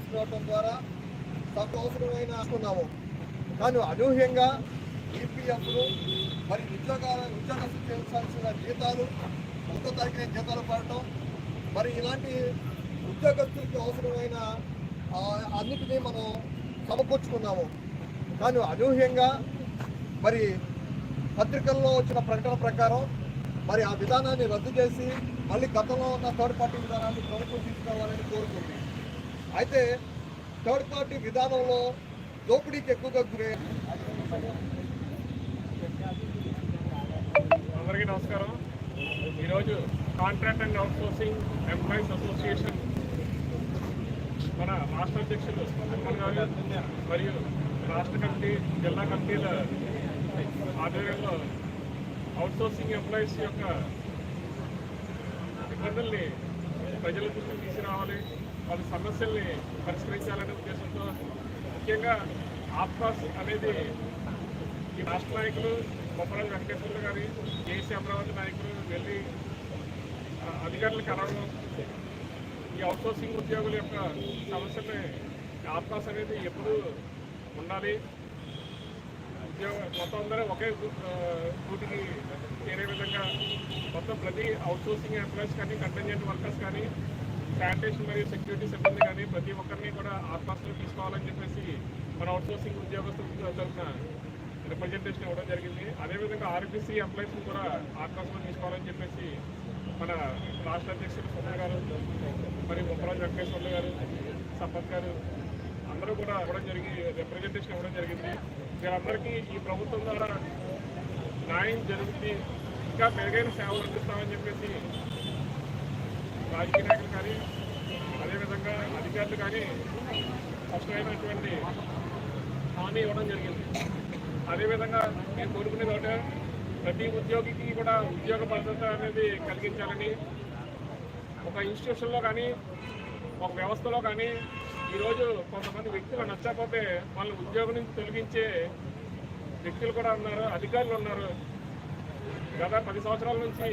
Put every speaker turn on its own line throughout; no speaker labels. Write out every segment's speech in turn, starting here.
తీసుకురావడం ద్వారా అవసరమైన అనుకున్నాము. కానీ అనూహ్యంగా ఈపీఎఫ్లు మరి ఉద్యోగస్తులు చెల్లించాల్సిన జీతాలు 1వ తారీఖున జీతాలు పడటం, మరి ఇలాంటి ఉద్యోగస్తులకి అవసరమైన అన్నిటినీ మనం సమకూర్చుకున్నాము. కానీ అనూహ్యంగా మరి పత్రికల్లో వచ్చిన ప్రకటన ప్రకారం మరి ఆ విధానాన్ని రద్దు చేసి మళ్ళీ గతంలో ఉన్న థర్డ్ పార్టీ విధానాన్ని ప్రభుత్వం తీసుకోవాలని కోరుకుంది. అయితే థర్డ్ పార్టీ విధానంలో దోపిడీకి ఎక్కువగా గురే.
అందరికీ నమస్కారం. ఈరోజు contract and outsourcing employees association మన రాష్ట్ర అధ్యక్షులు అమ్మన్ గారు మరియు రాష్ట్ర కమిటీ జిల్లా కమిటీల ఆధ్వర్యంలో అవుట్సోర్సింగ్ ఎంప్లాయీస్ యొక్క ఇబ్బందుల్ని ప్రజల దృష్టికి తీసుకురావాలి, వాళ్ళ సమస్యల్ని పరిష్కరించాలనే ఉద్దేశంతో ముఖ్యంగా ఆప్కాస్ అనేది ఈ రాష్ట్ర నాయకులు బొమ్మరాజు వెంకటేశ్వర్లు గారి జేసీ అమరావతి నాయకులు వెళ్ళి అధికారులు కలవడం, ఈ అవుట్సోర్సింగ్ ఉద్యోగుల యొక్క సమస్యల్ని ఆప్కాస్ అనేది ఎప్పుడు ఉండాలి, మొత్తం అందరూ ఒకే డ్యూటీకి చేరే విధంగా మొత్తం ప్రతి అవుట్సోర్సింగ్ ఎంప్లాయీస్ కానీ కంటింజెంట్ వర్కర్స్ కానీ శానిటేషన్ మరియు సెక్యూరిటీ సిబ్బంది కానీ ప్రతి ఒక్కరిని కూడా ఆత్మహత్యలు తీసుకోవాలని చెప్పేసి మన అవుట్సోర్సింగ్ ఉద్యోగస్తుల తరఫున రిప్రజెంటేషన్ ఇవ్వడం జరిగింది. అదేవిధంగా ఆర్బీసీ ఎంప్లాయీస్ని కూడా ఆత్మహత్యలు తీసుకోవాలని చెప్పేసి మన రాష్ట్ర అధ్యక్షులు సుమన్ గారు మరియు బొమ్మరాజు వెంకటేశ్వర్లు గారు, సంపత్ గారు అందరూ కూడా రిప్రజెంటేషన్ ఇవ్వడం జరిగింది. వీరందరికీ ఈ ప్రభుత్వం ద్వారా న్యాయం జరుగుతుంది, ఇంకా మెరుగైన సేవలు అందిస్తామని చెప్పేసి రాజకీయ నాయకులు కానీ అదేవిధంగా అధికారులు కానీ స్పష్టమైనటువంటి హామీ ఇవ్వడం జరిగింది. అదేవిధంగా మేము కోరుకునేది ఒకటే, ప్రతి ఉద్యోగికి కూడా ఉద్యోగ భద్రత అనేది కలిగించాలని, ఒక ఇన్స్టిట్యూషన్లో కానీ ఒక వ్యవస్థలో కానీ ఈరోజు కొంతమంది వ్యక్తులు నచ్చకపోతే వాళ్ళని ఉద్యోగం నుంచి తొలగించే వ్యక్తులు కూడా ఉన్నారు, అధికారులు ఉన్నారు. గత 10 సంవత్సరాల నుంచి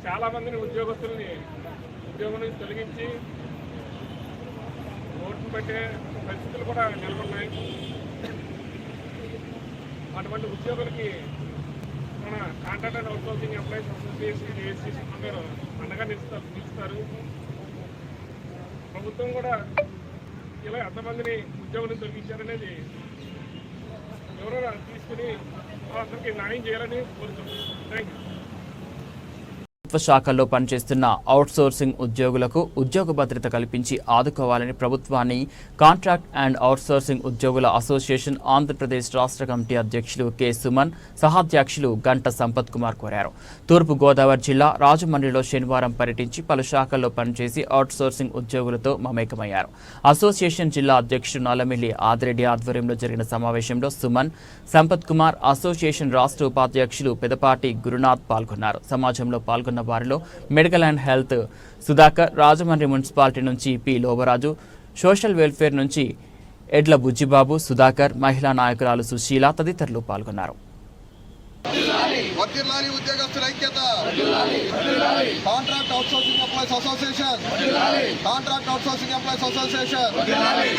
చాలామందిని ఉద్యోగస్తుల్ని ఉద్యోగం నుంచి తొలగించి ఓట్లు పెట్టే పరిస్థితులు కూడా నెలకొన్నాయి. అటువంటి ఉద్యోగులకి మన contract and outsourcing employees association ASC అందరూ అండగా నిలుస్తారు. ప్రభుత్వం కూడా ఇలా ఎంతమందిని ఉద్యోగులను తొలగించారనేది ఎవరో తీసుకుని అందరికీ న్యాయం చేయాలని కోరుతున్నాం. Thank you.
శాఖల్లో పనిచేస్తున్న అవుట్సోర్సింగ్ ఉద్యోగులకు ఉద్యోగ భద్రత కల్పించి ఆదుకోవాలని ప్రభుత్వాన్ని కాంట్రాక్ట్ అండ్ అవుట్సోర్సింగ్ ఉద్యోగుల అసోసియేషన్ ఆంధ్రప్రదేశ్ రాష్ట్ర కమిటీ అధ్యక్షులు కె సుమన్, సహాధ్యక్షులు గంట సంపత్ కుమార్ కోరారు. తూర్పు గోదావరి జిల్లా రాజమండ్రిలో శనివారం పర్యటించి పలు శాఖల్లో పనిచేసి అవుట్సోర్సింగ్ ఉద్యోగులతో మమేకమయ్యారు. అసోసియేషన్ జిల్లా అధ్యక్షుడు నల్లమిల్లి ఆదిరెడ్డి ఆధ్వర్యంలో జరిగిన సమావేశంలో సుమన్, సంపత్ కుమార్, అసోసియేషన్ రాష్ట్ర ఉపాధ్యక్షులు పెదపాటి గురునాథ్ పాల్గొన్నారు. సమాజంలో పాల్గొన్న వారిలో medical and health Sudhakar, Rajahmundry municipality నుంచి పి లోబరాజు, సోషల్ వెల్ఫేర్ నుంచి ఎడ్ల బుజ్జిబాబు, సుధాకర్, మహిళా నాయకురాలు సుశీల తదితరులు పాల్గొన్నారు.
వర్ధిల్లాలి ఉద్యోగస్తుల ఐక్యత. Contract outsourcing employees association, contract outsourcing employees association,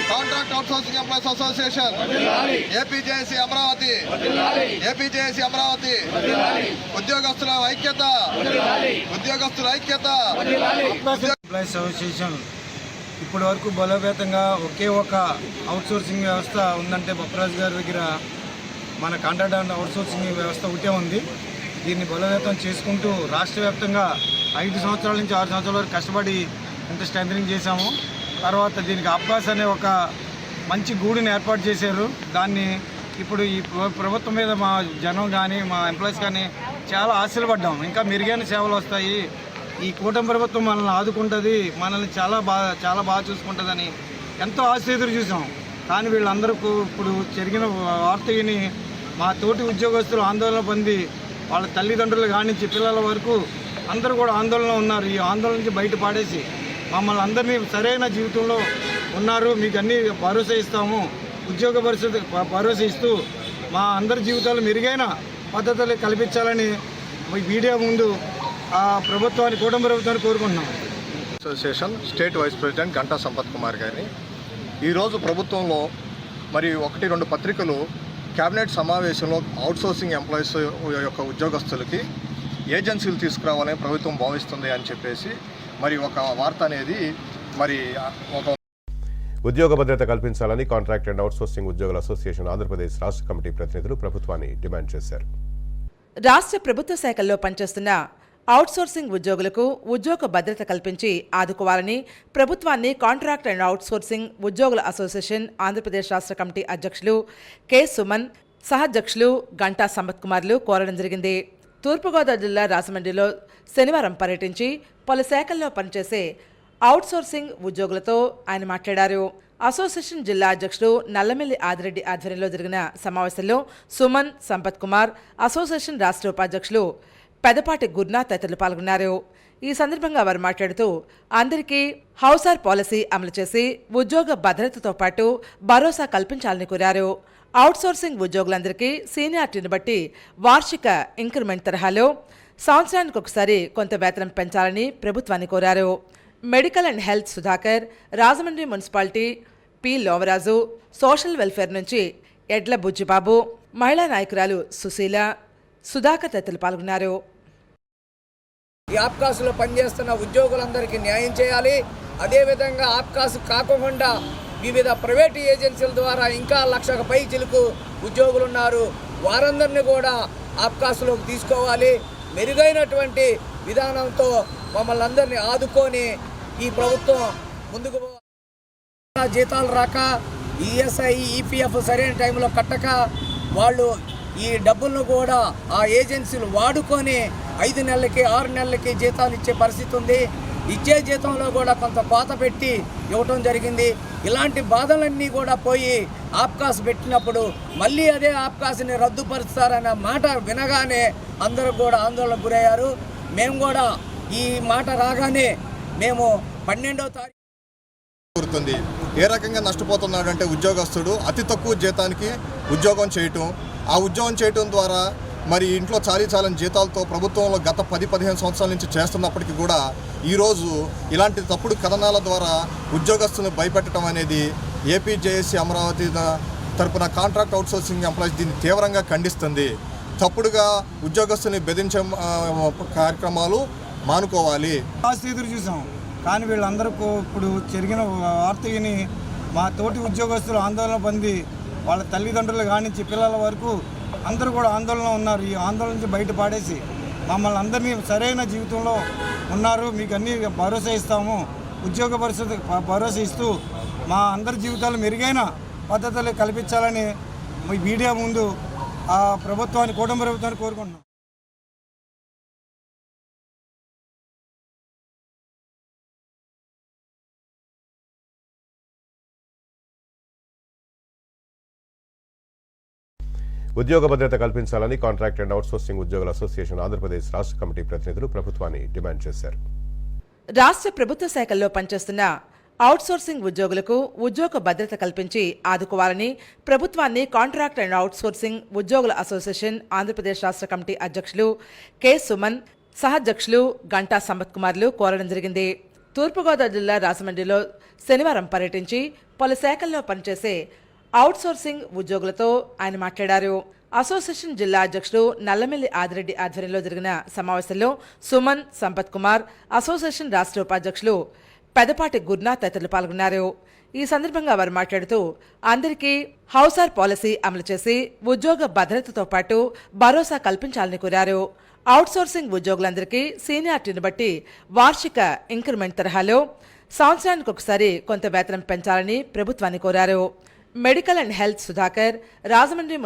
contract outsourcing employees association, APJAC Amaravati, APJAC Amaravati. ఉద్యోగస్తుల ఐక్యత, ఉద్యోగస్తుల ఐక్యత.
ఎంప్లాయీస్ అసోసియేషన్ ఇప్పటి వరకు బలోపేతంగా ఒకే ఒక అవుట్సోర్సింగ్ వ్యవస్థ ఉందంటే బొప్పరాజు గారి దగ్గర మన కాంట్రాక్ట్ అండ్ అవుట్సోర్సింగ్ వ్యవస్థ ఒకటే ఉంది. దీన్ని బలోపేతం చేసుకుంటూ రాష్ట్ర వ్యాప్తంగా 5 సంవత్సరాల నుంచి 6 సంవత్సరాల వరకు కష్టపడి ఇంత స్ట్రెంథనింగ్ చేశాము. తర్వాత దీనికి అబ్బాస్ అనే ఒక మంచి గూడుని ఏర్పాటు చేశారు. దాన్ని ఇప్పుడు ఈ ప్రభుత్వం మీద మా జనం కానీ మా ఎంప్లాయీస్ కానీ చాలా ఆశలు పడ్డాం. ఇంకా మెరుగైన సేవలు వస్తాయి, ఈ కూటమి ప్రభుత్వం మనల్ని ఆదుకుంటుంది, మనల్ని చాలా బాగా చూసుకుంటుందని ఎంతో ఆశ ఎదురు చూసాం. కానీ వీళ్ళందరూ ఇప్పుడు జరిగిన వార్త విని మా తోటి ఉద్యోగస్తులు ఆందోళన పొంది వాళ్ళ తల్లిదండ్రులు కానించి పిల్లల వరకు అందరూ కూడా ఆందోళన ఉన్నారు. ఈ ఆందోళన నుంచి బయటపడేసి మమ్మల్ని అందరినీ సరైన జీవితంలో ఉన్నారు, మీకు అన్నీ భరోసా ఇస్తాము, ఉద్యోగ పరిస్థితి భరోసా ఇస్తూ మా అందరి జీవితాలు మెరుగైన పద్ధతులు కల్పించాలని మీడియా ముందు ప్రభుత్వాన్ని కూటమి ప్రభుత్వాన్ని కోరుకుంటున్నాం.
Association state vice president Ganta Sampath Kumar గారిని ఈరోజు ప్రభుత్వంలో మరి 1-2 పత్రికలు కేబినెట్ సమావేశంలో అవుట్సోర్సింగ్ ఎంప్లాయీస్ యొక్క ఉద్యోగస్తులకి ఏజెన్సీలు తీసుకురావాలని ప్రభుత్వం భావిస్తుంది అని చెప్పేసి మరి ఒక వార్త అనేది మరి ఒక
ఉద్యోగ భద్రత కల్పించాలని కాంట్రాక్ట్ అండ్ అవుట్సోర్సింగ్ ఉద్యోగుల అసోసియేషన్ ఆంధ్రప్రదేశ్ రాష్ట్ర కమిటీ ప్రతినిధులు ప్రభుత్వాన్ని డిమాండ్ చేశారు.
రాష్ట్ర ప్రభుత్వ శాఖల్లో పనిచేస్తున్న అవుట్సోర్సింగ్ ఉద్యోగులకు ఉద్యోగ భద్రత కల్పించి ఆదుకోవాలని ప్రభుత్వాన్ని కాంట్రాక్ట్ అండ్ అవుట్సోర్సింగ్ ఉద్యోగుల అసోసియేషన్ ఆంధ్రప్రదేశ్ రాష్ట్ర కమిటీ అధ్యక్షులు కె సుమన్, సహాధ్యక్షులు గంటా సంపత్ కుమార్లు కోరడం జరిగింది. తూర్పుగోదావరి జిల్లా రాజమండ్రిలో శనివారం పర్యటించి పలు శాఖల్లో పనిచేసే అవుట్సోర్సింగ్ ఉద్యోగులతో ఆయన మాట్లాడారు. అసోసియేషన్ జిల్లా అధ్యక్షుడు నల్లమిల్లి ఆదిరెడ్డి ఆధ్వర్యంలో జరిగిన సమావేశంలో సుమన్, సంపత్ కుమార్, అసోసియేషన్ రాష్ట్ర ఉపాధ్యక్షులు పెదపాటి గురునాథ్ తదితరులు పాల్గొన్నారు. ఈ సందర్భంగా వారు మాట్లాడుతూ అందరికీ హౌసార్ పాలసీ అమలు చేసి ఉద్యోగ భద్రతతో పాటు భరోసా కల్పించాలని కోరారు. అవుట్సోర్సింగ్ ఉద్యోగులందరికీ సీనియారిటీని బట్టి వార్షిక ఇంక్రిమెంట్ తరహాలో సంవత్సరానికి ఒకసారి కొంత వేతనం పెంచాలని ప్రభుత్వాన్ని కోరారు. Medical and health Sudhakar, Rajahmundry municipality P Lovaraju, social welfare నుంచి ఎడ్ల బుజ్జిబాబు, మహిళా నాయకురాలు సుశీల, సుధాకర్ తదితరులు పాల్గొన్నారు.
ఈ ఆప్కాసులో పనిచేస్తున్న ఉద్యోగులందరికీ న్యాయం చేయాలి. అదేవిధంగా ఆప్కాసు కాకుండా వివిధ ప్రైవేటు ఏజెన్సీల ద్వారా ఇంకా 1,00,000 పై చిలుకు ఉద్యోగులు ఉన్నారు. వారందరినీ కూడా ఆప్కాసులోకి తీసుకోవాలి. మెరుగైనటువంటి విధానంతో మమ్మల్ని అందరినీ ఆదుకొని ఈ ప్రభుత్వం ముందుకు పోవాలి. జీతాలు రాక, ఈఎస్ఐ, ఈపీఎఫ్ సరైన టైంలో కట్టక వాళ్ళు ఈ డబ్బులను కూడా ఆ ఏజెన్సీలు వాడుకొని 5 నెలలకి 6 నెలలకి జీతాలు ఇచ్చే పరిస్థితి ఉంది. ఇచ్చే జీతంలో కూడా కొంత కోత పెట్టి ఇవ్వటం జరిగింది. ఇలాంటి బాధలన్నీ కూడా పోయి ఆప్కాస్ పెట్టినప్పుడు మళ్ళీ అదే ఆప్కాస్ని రద్దుపరుస్తారన్న మాట వినగానే అందరూ కూడా ఆందోళనకు గురయ్యారు. మేము కూడా ఈ మాట రాగానే మేము 12వ తారీఖు
కోరుతుంది. ఏ రకంగా నష్టపోతున్నాడంటే ఉద్యోగస్తుడు అతి తక్కువ జీతానికి ఉద్యోగం చేయటం, ఆ ఉద్యోగం చేయటం ద్వారా మరి ఇంట్లో చాలని జీతాలతో ప్రభుత్వంలో గత 10-15 సంవత్సరాల నుంచి చేస్తున్నప్పటికీ కూడా ఈరోజు ఇలాంటి తప్పుడు కథనాల ద్వారా ఉద్యోగస్తులను భయపెట్టడం అనేది ఏపీజేఏసీ అమరావతి తరపున కాంట్రాక్ట్ అవుట్సోర్సింగ్ ఎంప్లాయీస్ దీన్ని తీవ్రంగా ఖండిస్తుంది. తప్పుడుగా ఉద్యోగస్తుల్ని బెదిరించే కార్యక్రమాలు మానుకోవాలి.
ఎదురు చూసాం, కానీ వీళ్ళందరూ ఇప్పుడు జరిగిన వార్త విని మా తోటి ఉద్యోగస్తులు ఆందోళన పొంది వాళ్ళ తల్లిదండ్రులు కానించి పిల్లల వరకు అందరూ కూడా ఆందోళన ఉన్నారు. ఈ ఆందోళన నుంచి బయట పాడేసి మమ్మల్ని అందరినీ సరైన జీవితంలో ఉన్నారు, మీకు అన్ని భరోసా ఇస్తాము, ఉద్యోగ పరిస్థితి భరోసా ఇస్తూ మా అందరి జీవితాలు మెరుగైన పద్ధతులు కల్పించాలని మీడియా ముందు ఆ ప్రభుత్వాన్ని, కూటమి ప్రభుత్వాన్ని కోరుకుంటున్నాం.
ఉద్యోగ భద్రత కల్పించాలని కాంట్రాక్ట్ అండ్ అవుట్సోర్సింగ్ ఉద్యోగుల అసోసియేషన్ ఆంధ్రప్రదేశ్ రాష్ట్ర కమిటీ ప్రతినిధులు ప్రభుత్వాన్ని డిమాండ్ చేశారు.
రాష్ట్ర ప్రభుత్వ శాఖల్లో పనిచేస్తున్న అవుట్సోర్సింగ్ ఉద్యోగులకు ఉద్యోగ భద్రత కల్పించి ఆదుకోవాలని ప్రభుత్వాన్ని కాంట్రాక్ట్ అండ్ అవుట్సోర్సింగ్ ఉద్యోగుల అసోసియేషన్ ఆంధ్రప్రదేశ్ రాష్ట్ర కమిటీ అధ్యక్షులు కె సుమన్, సహాధ్యక్షులు గంటా సంపత్ కుమార్లు కోరడం జరిగింది. తూర్పుగోదావరి జిల్లా రాజమండ్రిలో శనివారం పర్యటించి పలు శాఖల్లో పనిచేసే అవుట్సోర్సింగ్ ఉద్యోగులతో ఆయన మాట్లాడారు. అసోసియేషన్ జిల్లా అధ్యక్షుడు నల్లమిల్లి ఆదిరెడ్డి ఆధ్వర్యంలో జరిగిన సమావేశంలో సుమన్, సంపత్ కుమార్, అసోసియేషన్ రాష్ట్ర ఉపాధ్యక్షులు పెదపాటి గురునాథ్ తదితరులు పాల్గొన్నారు. ఈ సందర్భంగా వారు మాట్లాడుతూ అందరికీ హౌసార్ పాలసీ అమలు చేసి ఉద్యోగ భద్రతతో పాటు భరోసా కల్పించాలని కోరారు. అవుట్సోర్సింగ్ ఉద్యోగులందరికీ సీనియారిటీని బట్టి వార్షిక ఇంక్రిమెంట్ తరహాలో సంవత్సరానికి ఒకసారి కొంత వేతనం పెంచాలని ప్రభుత్వాన్ని కోరారు. Medical and health Sudhakar, Rajahmundry